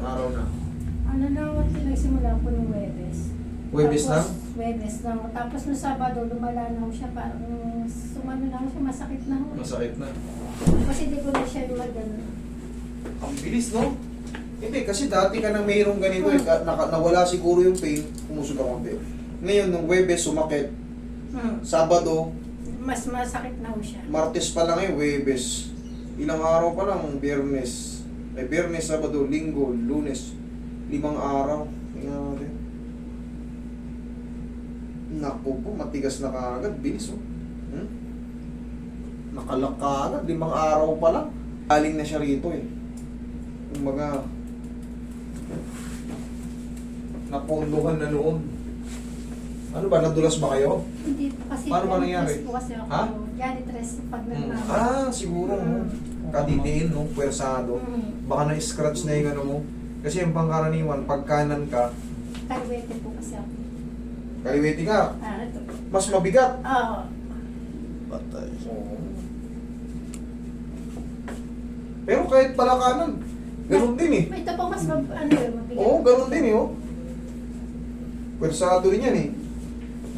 Ilang araw na? Ano na, nagsimula po ng Webes. Huwebes lang? Webes lang. Tapos no Sabado, lumala na ho siya. Parang sumano na ho siya, masakit na ho. Masakit na. Kasi di ko na siya magano. Ang bilis, no? Hindi, kasi dati ka nang mayroong ganito eh. Nawala siguro yung pain, pumusog ka konti. Ngayon, nung Huwebes, sumakit. Sabado, Mas masakit na ho siya. Martes pa lang eh, Huwebes. Ilang araw pa lang, Biyernes. Biyernes, Sabado, Linggo, Lunes. 5 araw. Tingnan natin. Naku po, matigas na kaagad. Bilis oh. Nakalak ka agad. 5 araw pa lang. Galing na siya rito eh. Kumbaga, napondohan na noon. Ano ba, nadulas ba kayo? Hindi po kasi. Paano ba nangyari? Po kasi ako. Ha? Janitress pag nagmamahal. Ah, siguro. Kadidiin, no? Pwersado. Baka na-scratch na yung ano mo. Kasi yung pangkaraniwan, pag kanan ka, Kaliwete po kasi ako. kaliwete ka, Ito. mas mabigat. Oo. Patay. Pero kahit pala kanan, ganun din eh. Ito po mas mabigat. Oo, ganun din eh. Oh. Pwersado rin yan eh.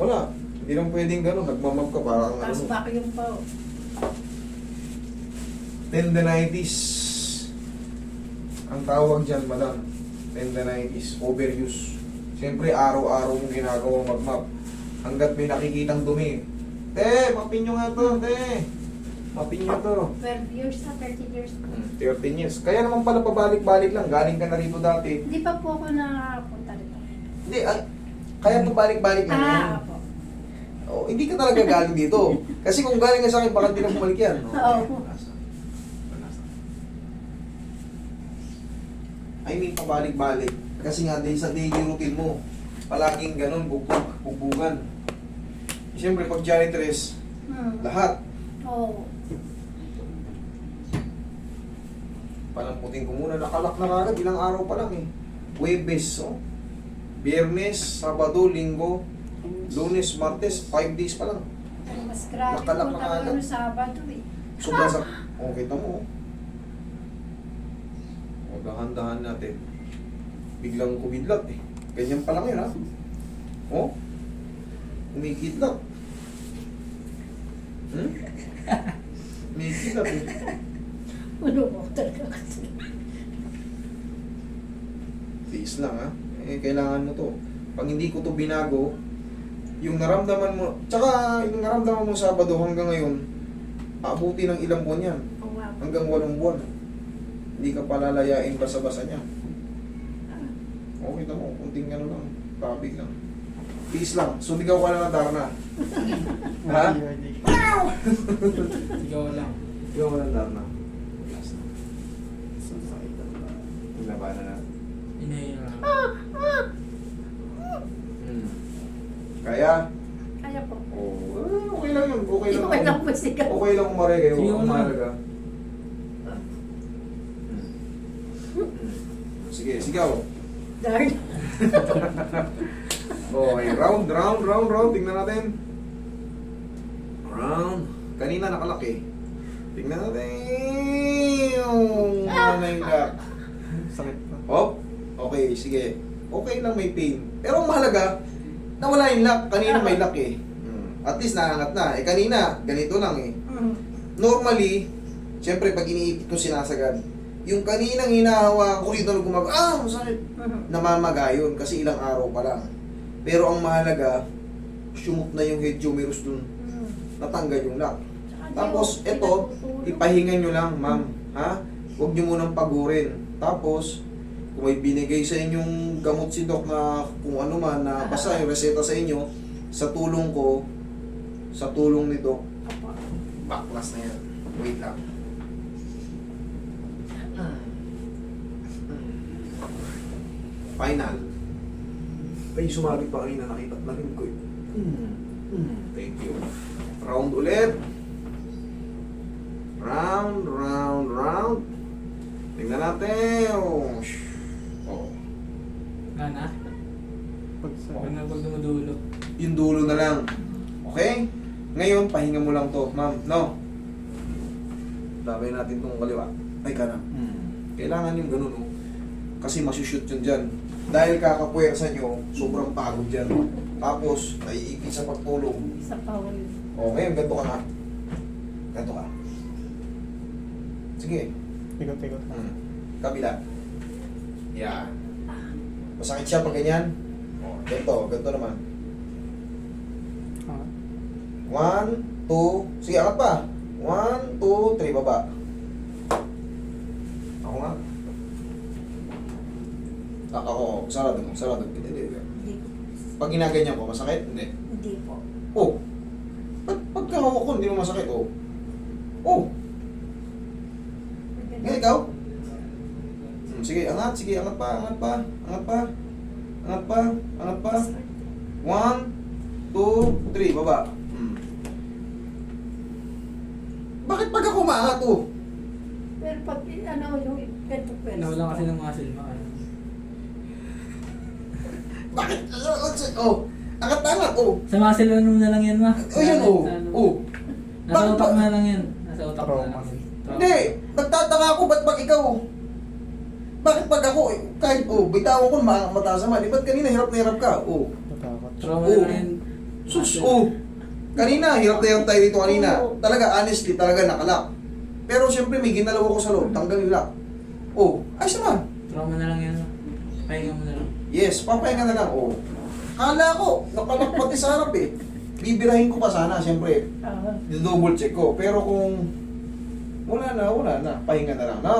Wala. Hindi lang pwedeng ganun. Nagmamap ka parang Tapos ano. vacuum po. Tendinitis. Ang tawag dyan, madam. Tendinitis. Overuse. Siyempre, araw-araw mong ginagawa magmap. Hanggat may nakikitang dumi. Te, mapin nyo nga to, te. Mapin nyo to. 12 years na, 13 years. 13 years. Kaya naman pala pabalik-balik lang. Galing ka na rito dati. Hindi pa po ako nakapunta rito. Hindi, kaya pabalik-balik lang yan. Opo. Oh, hindi ka talaga galing dito. Kasi kung galing ka sa akin, baka hindi na bumalik yan. Oo. I mean, pabalik-balik. Kasi nga, sa daily routine mo, palaging ganun, bugbugan. Siyempre, pag janitress, lahat. Oo. Palamputin ko muna, nakalak na kagad, ilang araw pa lang eh. Huwebes, oh. Biyernes, Sabado, Linggo, Lunes, Martes, 5 days pa lang. Mas grabe Nakalak po na talaga agad. no Sabado eh. Sobrang sa... Oh, kita mo, oh. O, dahan-dahan natin. Biglang kumidlat eh. Ganyan pa lang yun, ha? Oh? Kumikidlat. Kumikidlat eh. Ano po talaga kasi. Tiis lang, ha? Eh, kailangan mo to. Pag hindi ko to binago, yung naramdaman mo, tsaka yung naramdaman mo Sabado hanggang ngayon, aabuti ng ilang buwan yan. Oh, wow. Hanggang 8 buwan. Hindi ka palalayain basa-basa niya. Okay na mo, kunting ano lang, topic lang. Peace lang, sumigaw ka na ng Darna. Ha? Ikaw lang. Sigaw ka ng Darna. Last na. Sasakit na ba? Labanan na. Inhale lang. Kaya? Kaya po. Okay lang yun, okay lang. Okay lang po sigaw. Okay lang umare kayo, Sigaw ang lang. mahalaga. Sige, sigaw. Darn. Okay, round. Tingnan natin. Round. Kanina nakalaki. Tingnan natin. Ano na yung lock? Sakit pa. Hop. Okay, sige. Okay lang may pain. Pero ang mahalaga, nawala yung lock. Kanina may lock eh. At least naangat na. Eh kanina, ganito lang eh. Normally, siyempre pag iniipit ko sinasagad, yung kaninang hinahawa ko rito masakit. Namamaga yun kasi ilang araw pa lang. Pero ang mahalaga, sumot na yung head humerus dun. Natanggal yung lock. Tapos, ito, ipahinga nyo lang, ma'am. Ha? Huwag nyo munang pagurin. Tapos, kung may binigay sa inyong gamot si Doc na kung ano man, na basta yung reseta sa inyo, sa tulong ko, sa tulong ni Doc, backlash na yan. Wait lang. Final. Ay, sumabit pa kanina, nakita na rin ko eh. Thank you. Round ulit. Round. Tingnan natin. Oh. Gana? Gana pag dumudulo. Yung dulo na lang. Okay? Ngayon, pahinga mo lang to, ma'am. No? Labay natin tong kaliwa. Ay, kanan. Kailangan yung ganun, oh. Kasi masushoot yun dyan. Dahil kakapuwersa nyo, sobrang pagod dyan. Tapos, naiipit sa pagtulog. Sa pawal. O, ngayon, ganito ka na. Ganito ka. Sige. Ikot-ikot. Kabila. Yan. Masakit siya pag ganyan. O, ganito naman. Ah. 1, 2, sige, angat pa. 1, 2, 3, baba. Ako nga. Ako, sarado mo, sarado. Hindi. Hindi, Pag ginaganyan ko, masakit? Hindi. hindi po. Oh! Pagka hawak ko, hindi mo masakit, oh. Oh! Ngayon ikaw? Sige, angat, sige, angat pa. Angat pa. 1, 2, 3, baba. Bakit pag ako maangat, oh? Pero pag yung ganito pwede. Nawalan kasi ng muscle mo. Ano? Bakit? Oh! Angat, oh! Sa muscle ano na lang yan, ma? Oh, yan, oh! Oh! Nasa Bakit utak ba- na lang yan. Nasa utak na lang yan. Hindi! Nagtataka ako, ba't pag ikaw? Bakit pag ako, kahit, bitawan ko, mataas naman. Ba't kanina hirap na hirap ka? Oh! Natakot. Trauma Oh. na lang yan. Sus, kanina, hirap na hirap tayo dito kanina. Talaga, honestly, talaga nakalak. Pero siyempre, may ginalaw ako sa loob, tanggalin lock. Ayos naman. Trauma na lang yan, ma. Pahinga mo na lang. Yes, papahinga na lang. Kala ko, nakalak pati sa harap eh. Bibirahin ko pa sana, siyempre. Ah, Double check ko. Pero kung wala na, pahinga na lang. No?